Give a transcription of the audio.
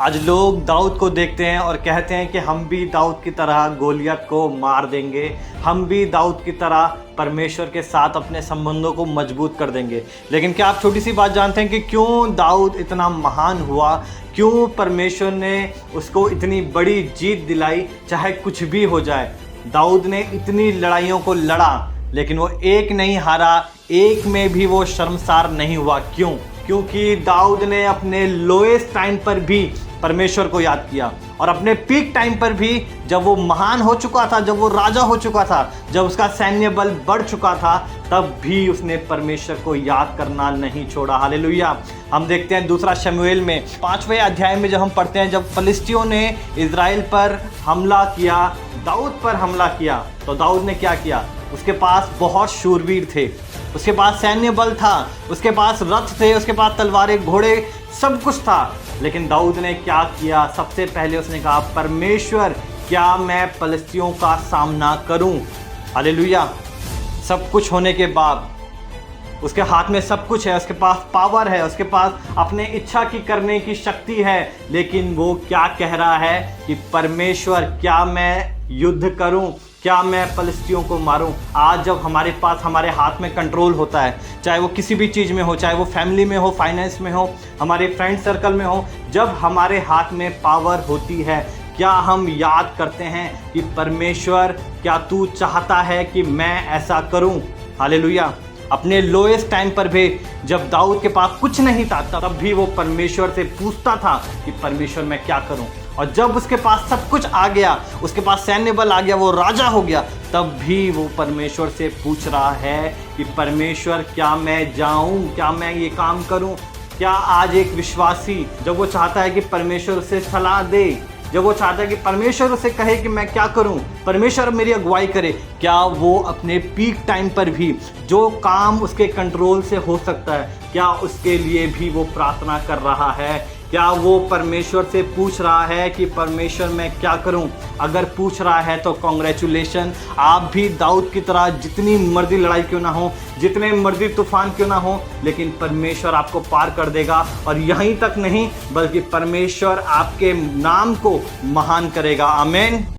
आज लोग दाऊद को देखते हैं और कहते हैं कि हम भी दाऊद की तरह गोलियत को मार देंगे, हम भी दाऊद की तरह परमेश्वर के साथ अपने संबंधों को मजबूत कर देंगे। लेकिन क्या आप छोटी सी बात जानते हैं कि क्यों दाऊद इतना महान हुआ, क्यों परमेश्वर ने उसको इतनी बड़ी जीत दिलाई? चाहे कुछ भी हो जाए, दाऊद ने इतनी लड़ाइयों को लड़ा लेकिन वो एक नहीं हारा, एक में भी वो शर्मसार नहीं हुआ। क्यों? क्योंकि दाऊद ने अपने लोएस्ट टाइम पर भी परमेश्वर को याद किया और अपने पीक टाइम पर भी, जब वो महान हो चुका था, जब वो राजा हो चुका था, जब उसका सैन्य बल बढ़ चुका था, तब भी उसने परमेश्वर को याद करना नहीं छोड़ा। हालेलुया। हम देखते हैं दूसरा शमूएल में 5वें अध्याय में जब हम पढ़ते हैं, जब फलिस्तियों ने इजराइल पर हमला किया, दाऊद पर हमला किया, तो दाऊद ने क्या किया? उसके पास बहुत शूरवीर थे, उसके पास सैन्य बल था, उसके पास रथ थे, उसके पास तलवारें, घोड़े, सब कुछ था। लेकिन दाऊद ने क्या किया? सबसे पहले उसने कहा, परमेश्वर, क्या मैं फलिस्तियों का सामना करूं? हालेलुया। सब कुछ होने के बाद, उसके हाथ में सब कुछ है, उसके पास पावर है, उसके पास अपने इच्छा की करने की शक्ति है, लेकिन वो क्या कह रहा है कि परमेश्वर, क्या मैं युद्ध करूं? क्या मैं फलिस्तियों को मारूं? आज जब हमारे पास, हमारे हाथ में कंट्रोल होता है, चाहे वो किसी भी चीज़ में हो, चाहे वो फैमिली में हो, फाइनेंस में हो, हमारे फ्रेंड सर्कल में हो, जब हमारे हाथ में पावर होती है, क्या हम याद करते हैं कि परमेश्वर, क्या तू चाहता है कि मैं ऐसा करूं? हालेलुया। अपने लोएस्ट टाइम पर भी, जब दाऊद के पास कुछ नहीं था, तब भी वो परमेश्वर से पूछता था कि परमेश्वर, मैं क्या करूं? और जब उसके पास सब कुछ आ गया, उसके पास सैन्य बल आ गया, वो राजा हो गया, तब भी वो परमेश्वर से पूछ रहा है कि परमेश्वर, क्या मैं जाऊं? क्या मैं ये काम करूं? क्या आज एक विश्वासी, जब वो चाहता है कि परमेश्वर उसे सलाह दे, जब वो चाहता है कि परमेश्वर उसे कहे कि मैं क्या करूं, परमेश्वर मेरी अगुवाई करे, क्या वो अपने पीक टाइम पर भी जो काम उसके कंट्रोल से हो सकता है, क्या उसके लिए भी वो प्रार्थना कर रहा है? क्या वो परमेश्वर से पूछ रहा है कि परमेश्वर, मैं क्या करूं? अगर पूछ रहा है तो कॉन्ग्रेचुलेशन, आप भी दाऊद की तरह, जितनी मर्जी लड़ाई क्यों ना हो, जितने मर्जी तूफान क्यों ना हो, लेकिन परमेश्वर आपको पार कर देगा। और यहीं तक नहीं, बल्कि परमेश्वर आपके नाम को महान करेगा। आमीन।